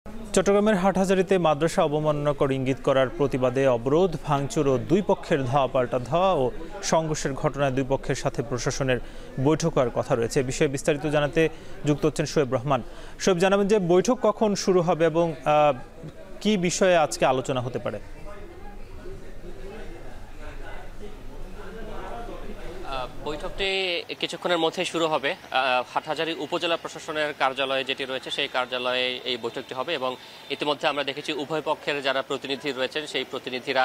চট্টগ্রামের হাটহাজারীতে মাদ্রাসা অবমাননাকর ইঙ্গিত করার প্রতিবাদে অবরোধ ভাঙচুর ও দুই পক্ষের ধাওয়া পাল্টা ধাওয়া ও সংঘর্ষের ঘটনায় দুই পক্ষের সাথে প্রশাসনের বৈঠক হওয়ার কথা রয়েছে। বিষয়ে বিস্তারিত জানাতে যুক্ত হচ্ছেন শোয়েব রহমান। শোয়েব, জানাবেন যে বৈঠক কখন শুরু হবে এবং কি বিষয়ে আজকে আলোচনা হতে পারে? বৈঠকটি কিছুক্ষণের মধ্যে শুরু হবে। হাটহাজারী উপজেলা প্রশাসনের কার্যালয়ে যেটি রয়েছে সেই কার্যালয়ে এই বৈঠকটি হবে এবং ইতিমধ্যে আমরা দেখেছি উভয় পক্ষের যারা প্রতিনিধি রয়েছেন সেই প্রতিনিধিরা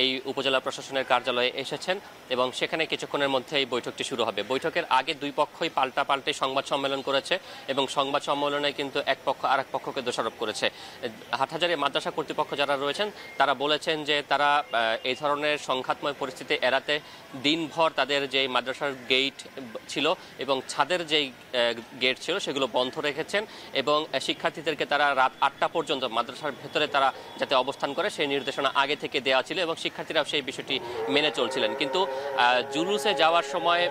এই উপজেলা প্রশাসনের কার্যালয়ে এসেছেন এবং সেখানে কিছুক্ষণের মধ্যে এই বৈঠকটি শুরু হবে। বৈঠকের আগে দুই পক্ষই পাল্টাপাল্টি সংবাদ সম্মেলন করেছে এবং সংবাদ সম্মেলনে কিন্তু এক পক্ষ আরেক পক্ষকে দোষারোপ করেছে। হাটহাজারী মাদ্রাসা কর্তৃপক্ষ যারা রয়েছেন তারা বলেছেন যে তারা এই ধরনের সংঘাতময় পরিস্থিতি এড়াতে দিনভর তাদের যে মাদ্রাসার গেট ছিল এবং ছাদের যেই গেট ছিল সেগুলো বন্ধ রেখেছেন এবং শিক্ষার্থীদেরকে তারা রাত 8টা পর্যন্ত মাদ্রাসার ভেতরে তারা যাতে অবস্থান করে সেই নির্দেশনা আগে থেকে দেওয়া ছিল এবং শিক্ষার্থীরাও সেই বিষয়টি মেনে চলছিলেন। কিন্তু জুলুসে যাওয়ার সময়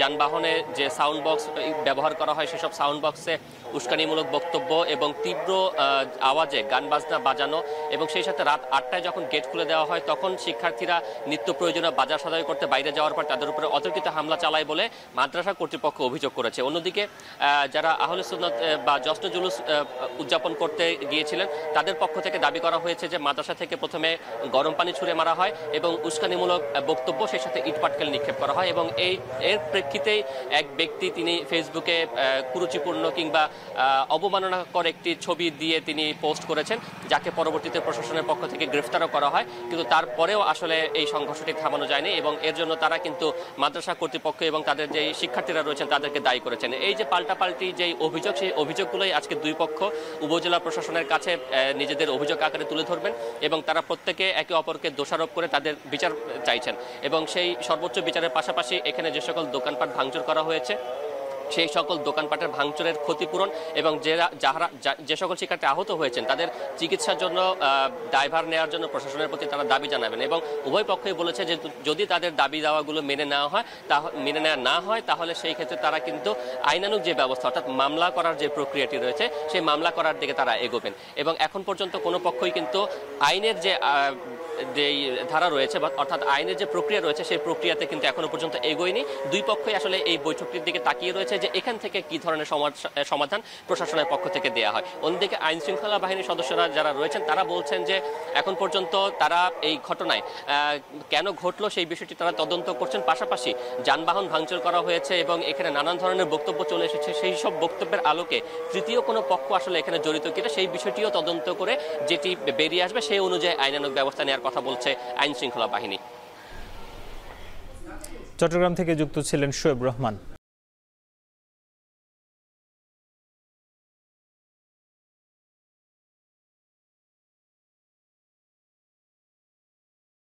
যানবাহনে যে সাউন্ড বক্স ব্যবহার করা হয় সেসব সাউন্ড বক্সে উস্কানিমূলক বক্তব্য এবং তীব্র আওয়াজে গান বাজনা বাজানো এবং সেই সাথে রাত 8টায় যখন গেট খুলে দেওয়া হয় তখন শিক্ষার্থীরা নিত্য প্রয়োজনীয় বাজার সদাই করতে বাইরে যাওয়ার পর তাদের উপরে অতর্কিত হামলা চালায় বলে মাদ্রাসা কর্তৃপক্ষ অভিযোগ করেছে। অন্যদিকে যারা আহলে সুন্নাত বা জশ্ন জুলুস উদযাপন করতে গিয়েছিলেন তাদের পক্ষ থেকে দাবি করা হয়েছে যে মাদ্রাসা থেকে প্রথমে গরম পানি ছুঁড়ে মারা হয় এবং উস্কানিমূলক বক্তব্য সেই সাথে ইটপাটকেল নিক্ষেপ করা হয় এবং এর প্রেক্ষিতেই এক ব্যক্তি তিনি ফেসবুকে কুরুচিপূর্ণ কিংবা অবমাননাকর একটি ছবি দিয়ে তিনি পোস্ট করেছেন, যাকে পরবর্তীতে প্রশাসনের পক্ষ থেকে গ্রেফতারও করা হয়। কিন্তু তারপরেও আসলে এই সংঘর্ষটি থামানো যায়নি এবং এর জন্য তারা কিন্তু মাদ্রাসা কর্তৃপক্ষ এবং তাদের যে শিক্ষার্থীরা রয়েছেন তাদেরকে দায়ী করেছেন। এই যে পাল্টাপাল্টি যেই অভিযোগ সেই অভিযোগগুলোই আজকে দুই পক্ষ উপজেলা প্রশাসনের কাছে নিজেদের অভিযোগ আকারে তুলে ধরবেন এবং তারা প্রত্যেকে একে অপরকে দোষারোপ করে তাদের বিচার চাইছেন এবং সেই সর্বোচ্চ বিচারের পাশাপাশি এখানে যে সকল দোকানপাট ভাঙচুর করা হয়েছে সেই সকল দোকানপাটের ভাঙচুরের ক্ষতিপূরণ এবং যে সকল শিক্ষার্থী আহত হয়েছেন তাদের চিকিৎসার জন্য দায়ভার নেওয়ার জন্য প্রশাসনের প্রতি তারা দাবি জানাবেন এবং উভয় পক্ষই বলেছে যে যদি তাদের দাবি দাওয়াগুলো মেনে নেওয়া না হয় তাহলে সেই ক্ষেত্রে তারা কিন্তু আইনানুগ যে ব্যবস্থা অর্থাৎ মামলা করার যে প্রক্রিয়াটি রয়েছে সেই মামলা করার দিকে তারা এগোবেন এবং এখন পর্যন্ত কোনো পক্ষই কিন্তু আইনের যে ধারা রয়েছে অর্থাৎ আইনের যে প্রক্রিয়া রয়েছে সেই প্রক্রিয়াতে কিন্তু এখনো পর্যন্ত এগোয়নি। দুই পক্ষই আসলে এই বৈঠকটির দিকে তাকিয়ে রয়েছে যে এখান থেকে কি ধরনের সমাধান প্রশাসনের পক্ষ থেকে দেওয়া হয়। অন্যদিকে আইন শৃঙ্খলা বাহিনীর সদস্যরা যারা রয়েছেন তারা বলছেন যে এখন পর্যন্ত তারা এই ঘটনায় কেন ঘটলো সেই বিষয়টি তারা তদন্ত করছেন। পাশাপাশি যানবাহন ভাঙচুর করা হয়েছে এবং এখানে নানান ধরনের বক্তব্য চলে এসেছে, সেই সব বক্তব্যের আলোকে তৃতীয় কোনো পক্ষ আসলে এখানে জড়িত কিনা সেই বিষয়টিও তদন্ত করে যেটি বেরিয়ে আসবে সেই অনুযায়ী আইনানুগ ব্যবস্থা নেওয়ার কথা বলছে আইন শৃঙ্খলা বাহিনী। চট্টগ্রাম থেকে যুক্ত ছিলেন শোয়েব রহমান।